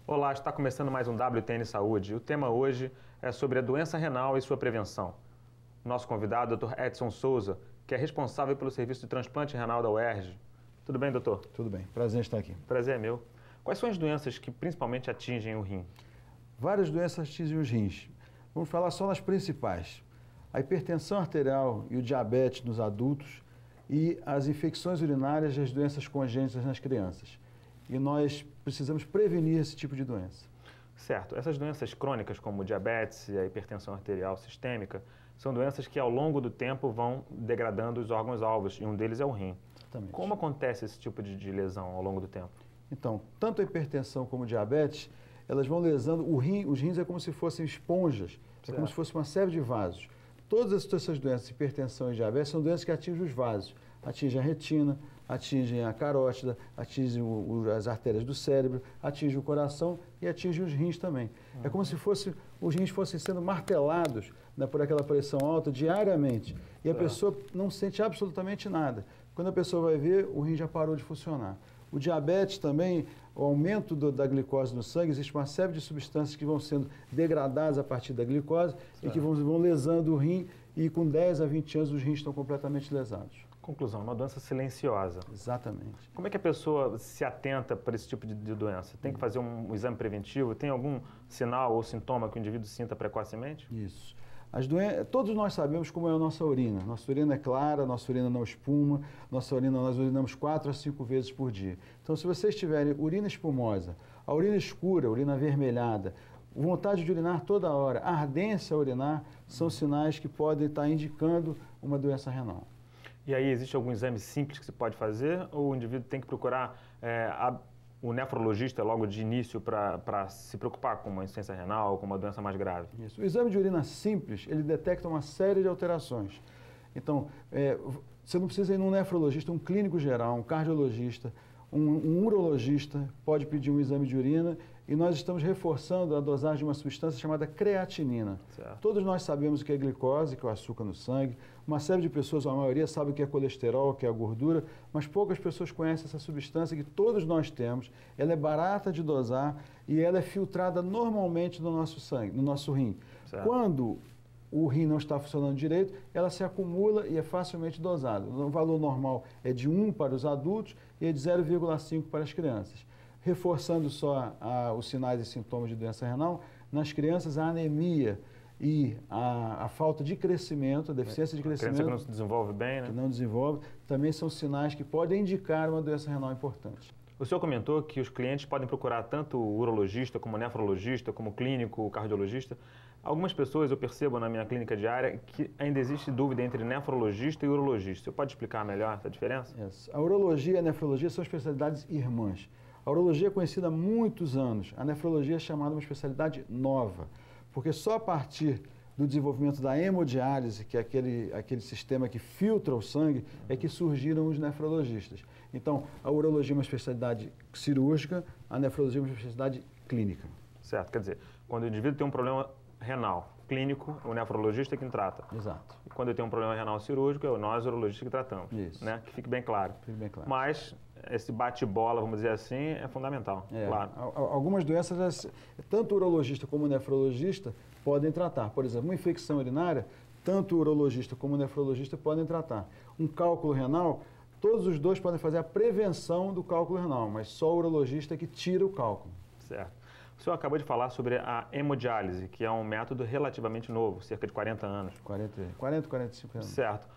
Olá, está começando mais um WTN Saúde. O tema hoje é sobre a doença renal e sua prevenção. Nosso convidado é o Dr. Edson Souza, que é responsável pelo serviço de transplante renal da UERJ. Tudo bem, doutor? Tudo bem, prazer em estar aqui. Prazer é meu. Quais são as doenças que principalmente atingem o rim? Várias doenças atingem os rins. Vamos falar só nas principais. A hipertensão arterial e o diabetes nos adultos e as infecções urinárias e as doenças congênitas nas crianças. E nós precisamos prevenir esse tipo de doença. Certo. Essas doenças crônicas, como o diabetes e a hipertensão arterial sistêmica, são doenças que ao longo do tempo vão degradando os órgãos-alvos, e um deles é o rim. Exatamente. Como acontece esse tipo de lesão ao longo do tempo? Então, tanto a hipertensão como o diabetes, elas vão lesando o rim. Os rins é como se fossem esponjas, é como se fosse uma série de vasos. Todas essas doenças, hipertensão e diabetes, são doenças que atingem os vasos. Atingem a retina, atingem a carótida, atingem as artérias do cérebro, atingem o coração e atingem os rins também. É como se os rins fossem sendo martelados, né, por aquela pressão alta diariamente. E a pessoa não sente absolutamente nada. Quando a pessoa vai ver, o rim já parou de funcionar. O diabetes também, o aumento da glicose no sangue, existe uma série de substâncias que vão sendo degradadas a partir da glicose e que vão lesando o rim, e com 10 a 20 anos os rins estão completamente lesados. Conclusão, uma doença silenciosa. Exatamente. Como é que a pessoa se atenta para esse tipo de doença? Tem que fazer um exame preventivo? Tem algum sinal ou sintoma que o indivíduo sinta precocemente? Isso. Todos nós sabemos como é a nossa urina. Nossa urina é clara, nossa urina não espuma, nós urinamos 4 a 5 vezes por dia. Então, se vocês tiverem urina espumosa, a urina escura, a urina avermelhada, vontade de urinar toda hora, ardência a urinar, são sinais que podem estar indicando uma doença renal. E aí, existe algum exame simples que se pode fazer, ou o indivíduo tem que procurar o nefrologista logo de início para se preocupar com uma insuficiência renal ou com uma doença mais grave? Isso. O exame de urina simples, ele detecta uma série de alterações. Então, você não precisa ir num nefrologista, um clínico geral, um cardiologista, um urologista pode pedir um exame de urina, e nós estamos reforçando a dosagem de uma substância chamada creatinina. Certo. Todos nós sabemos o que é glicose, que é o açúcar no sangue. Uma série de pessoas, a maioria, sabe o que é colesterol, que é a gordura, mas poucas pessoas conhecem essa substância que todos nós temos. Ela é barata de dosar e ela é filtrada normalmente no nosso sangue, no nosso rim. Certo. Quando o rim não está funcionando direito, ela se acumula e é facilmente dosada. O valor normal é de 1 para os adultos e é de 0,5 para as crianças. Reforçando só os sinais e sintomas de doença renal, nas crianças a anemia e a falta de crescimento, a deficiência de crescimento, a criança que não se desenvolve bem, né? que não desenvolve, também são sinais que podem indicar uma doença renal importante. O senhor comentou que os clientes podem procurar tanto o urologista, como o nefrologista, como o clínico, o cardiologista. Algumas pessoas, eu percebo na minha clínica diária, que ainda existe dúvida entre nefrologista e urologista. Você pode explicar melhor essa diferença? A urologia e a nefrologia são especialidades irmãs. A urologia é conhecida há muitos anos. A nefrologia é chamada uma especialidade nova, porque só a partir do desenvolvimento da hemodiálise, que é aquele sistema que filtra o sangue, é que surgiram os nefrologistas. Então, a urologia é uma especialidade cirúrgica, a nefrologia é uma especialidade clínica. Certo, quer dizer, quando o indivíduo tem um problema renal clínico, o nefrologista é quem trata. Exato. E quando ele tem um problema renal cirúrgico, é nós urologistas que tratamos. Isso. Né? Que fique bem claro. Fique bem claro. Mas esse bate-bola, vamos dizer assim, é fundamental. Claro. Algumas doenças, tanto o urologista como o nefrologista podem tratar. Por exemplo, uma infecção urinária, tanto o urologista como o nefrologista podem tratar. Um cálculo renal, todos os dois podem fazer a prevenção do cálculo renal, mas só o urologista é que tira o cálculo. Certo. O senhor acabou de falar sobre a hemodiálise, que é um método relativamente novo, cerca de 40 anos. 40, 45 anos. Certo.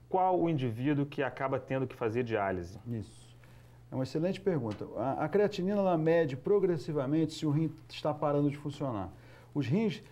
Qual o indivíduo que acaba tendo que fazer diálise? Isso. É uma excelente pergunta. A creatinina, ela mede progressivamente se o rim está parando de funcionar. Os rins,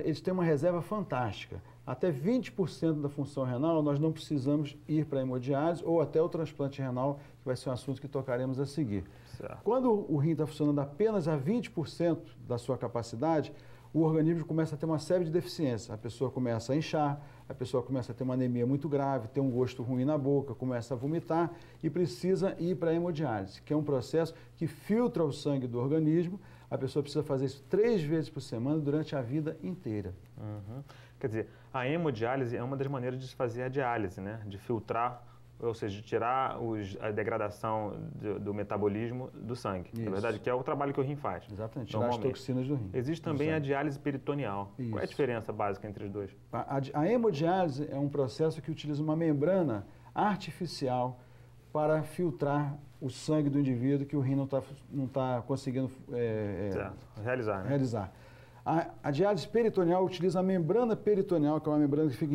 eles têm uma reserva fantástica. Até 20% da função renal, nós não precisamos ir para a hemodiálise ou até o transplante renal, que vai ser um assunto que tocaremos a seguir. Certo. Quando o rim está funcionando apenas a 20% da sua capacidade, o organismo começa a ter uma série de deficiências. A pessoa começa a inchar, a pessoa começa a ter uma anemia muito grave, ter um gosto ruim na boca, começa a vomitar e precisa ir para a hemodiálise, que é um processo que filtra o sangue do organismo. A pessoa precisa fazer isso 3 vezes por semana durante a vida inteira. Uhum. Quer dizer, a hemodiálise é uma das maneiras de se fazer a diálise, né? De filtrar ou seja, tirar a degradação do metabolismo do sangue. Isso. Na verdade, que é o trabalho que o rim faz. Exatamente, tirar as toxinas do rim. Existe também a diálise peritoneal. Isso. Qual é a diferença básica entre os dois? A hemodiálise é um processo que utiliza uma membrana artificial para filtrar o sangue do indivíduo que o rim não tá conseguindo realizar. A diálise peritoneal utiliza a membrana peritoneal, que é uma membrana que fica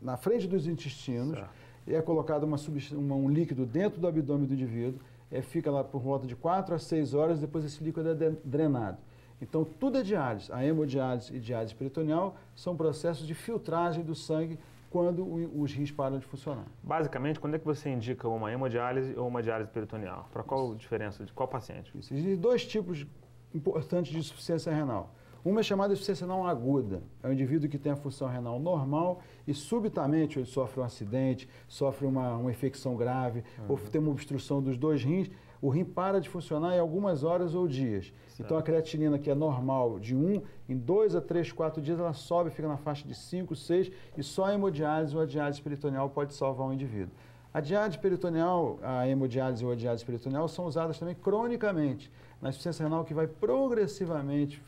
na frente dos intestinos, e é colocado um líquido dentro do abdômen do indivíduo, fica lá por volta de 4 a 6 horas, depois esse líquido é drenado. Então, tudo é diálise. A hemodiálise e diálise peritoneal são processos de filtragem do sangue quando os rins param de funcionar. Basicamente, quando é que você indica uma hemodiálise ou uma diálise peritoneal? Para qual diferença? De qual paciente? Isso. Existem 2 tipos importantes de insuficiência renal. Uma é chamada insuficiência renal aguda. É um indivíduo que tem a função renal normal e subitamente ele sofre um acidente, sofre uma infecção grave, ou tem uma obstrução dos 2 rins, o rim para de funcionar em algumas horas ou dias. Certo. Então a creatinina, que é normal de 1, em 2 a 3, 4 dias ela sobe, fica na faixa de 5, 6, e só a hemodiálise ou a diálise peritoneal pode salvar um indivíduo. A diálise peritoneal, a hemodiálise ou a diálise peritoneal são usadas também cronicamente, na insuficiência renal que vai progressivamente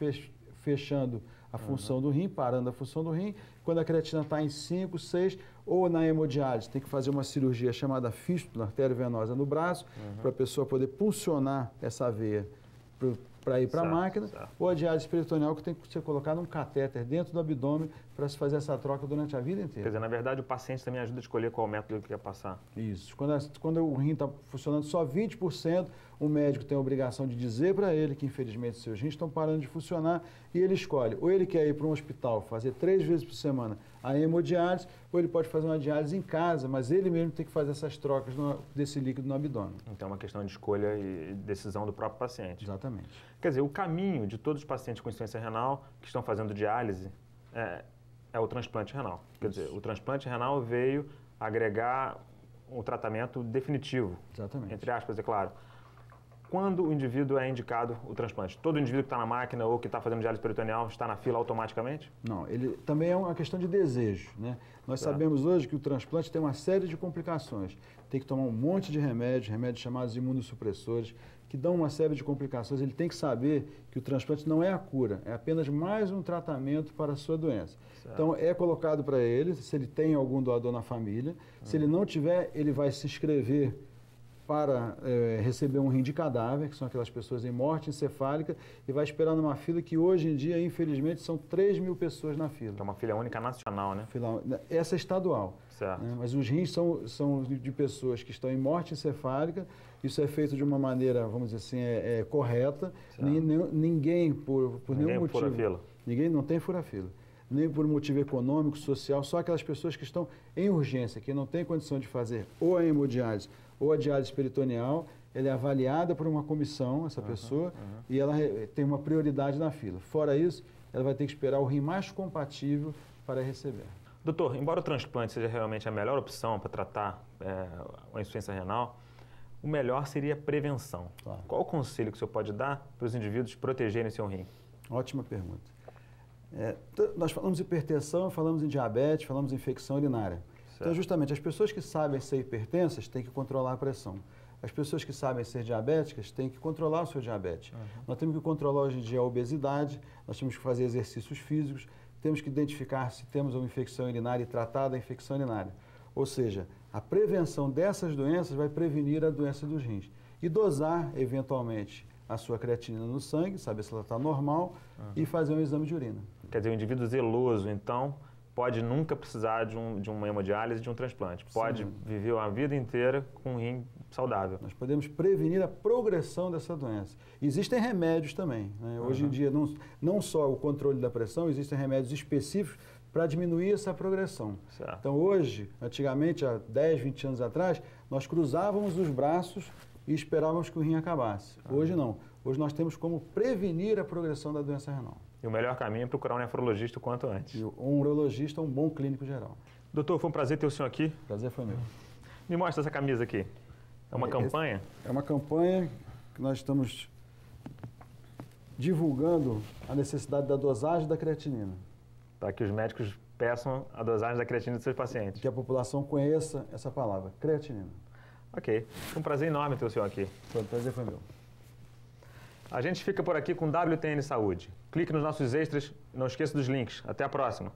fechando a função do rim, parando a função do rim. Quando a creatina está em 5, 6, ou na hemodiálise, tem que fazer uma cirurgia chamada fístula arteriovenosa no braço, para a pessoa poder pulsionar essa veia para ir para a máquina, ou a diálise peritoneal, que tem que ser colocado um catéter dentro do abdômen para se fazer essa troca durante a vida inteira. Quer dizer, na verdade, o paciente também ajuda a escolher qual método ele quer passar. Isso. Quando o rim está funcionando só 20%, o médico tem a obrigação de dizer para ele que, infelizmente, seus rins estão parando de funcionar e ele escolhe. Ou ele quer ir para um hospital, fazer 3 vezes por semana a hemodiálise, ou ele pode fazer uma diálise em casa, mas ele mesmo tem que fazer essas trocas desse líquido no abdômen. Então é uma questão de escolha e decisão do próprio paciente. Exatamente. Quer dizer, o caminho de todos os pacientes com insuficiência renal que estão fazendo diálise é o transplante renal. Quer dizer, o transplante renal veio agregar um tratamento definitivo. Exatamente. Entre aspas, é claro. Quando o indivíduo é indicado o transplante? Todo indivíduo que está na máquina ou que está fazendo diálise peritoneal está na fila automaticamente? Não, ele também é uma questão de desejo, né? Nós sabemos hoje que o transplante tem uma série de complicações. Tem que tomar um monte de remédios chamados imunossupressores, que dão uma série de complicações. Ele tem que saber que o transplante não é a cura, é apenas mais um tratamento para a sua doença. Certo. Então, é colocado para ele, se ele tem algum doador na família. Se ele não tiver, ele vai se inscrever para receber um rim de cadáver, que são aquelas pessoas em morte encefálica, e vai esperar numa fila que hoje em dia, infelizmente, são 3.000 pessoas na fila. É uma fila única nacional, né? Essa é estadual. Certo. Né? Mas os rins são de pessoas que estão em morte encefálica. Isso é feito de uma maneira, vamos dizer assim, correta. Ninguém, por nenhum motivo... Fura fila. Ninguém não tem fura-fila. Nem por motivo econômico, social, só aquelas pessoas que estão em urgência, que não têm condição de fazer ou a hemodiálise ou a diálise peritoneal. Ela é avaliada por uma comissão, essa pessoa, e ela tem uma prioridade na fila. Fora isso, ela vai ter que esperar o rim mais compatível para receber. Doutor, embora o transplante seja realmente a melhor opção para tratar a insuficiência renal, o melhor seria a prevenção. Claro. Qual o conselho que o senhor pode dar para os indivíduos protegerem seu rim? Ótima pergunta. Nós falamos em hipertensão, falamos em diabetes, falamos em infecção urinária. Certo. Então, justamente, as pessoas que sabem ser hipertensas têm que controlar a pressão. As pessoas que sabem ser diabéticas têm que controlar o seu diabetes. Nós temos que controlar hoje em dia a obesidade, nós temos que fazer exercícios físicos, temos que identificar se temos uma infecção urinária e tratar da infecção urinária. Ou seja, a prevenção dessas doenças vai prevenir a doença dos rins. E dosar, eventualmente, a sua creatinina no sangue, saber se ela está normal, e fazer um exame de urina. Quer dizer, o indivíduo zeloso, então, pode nunca precisar de uma hemodiálise, de um transplante. Pode viver a vida inteira com um rim saudável. Nós podemos prevenir a progressão dessa doença. Existem remédios também. Né? Hoje em dia, não só o controle da pressão, existem remédios específicos para diminuir essa progressão. Certo. Então, hoje, antigamente, há 10, 20 anos atrás, nós cruzávamos os braços e esperávamos que o rim acabasse. Hoje não. Hoje nós temos como prevenir a progressão da doença renal. E o melhor caminho é procurar um nefrologista o quanto antes. E um urologista, um bom clínico geral. Doutor, foi um prazer ter o senhor aqui. Prazer foi meu. Me mostra essa camisa aqui. É uma campanha? É uma campanha que nós estamos divulgando a necessidade da dosagem da creatinina. Para que os médicos peçam a dosagem da creatinina dos seus pacientes. Que a população conheça essa palavra, creatinina. Ok. Foi um prazer enorme ter o senhor aqui. O prazer foi meu. A gente fica por aqui com WTN Saúde. Clique nos nossos extras e não esqueça dos links. Até a próxima.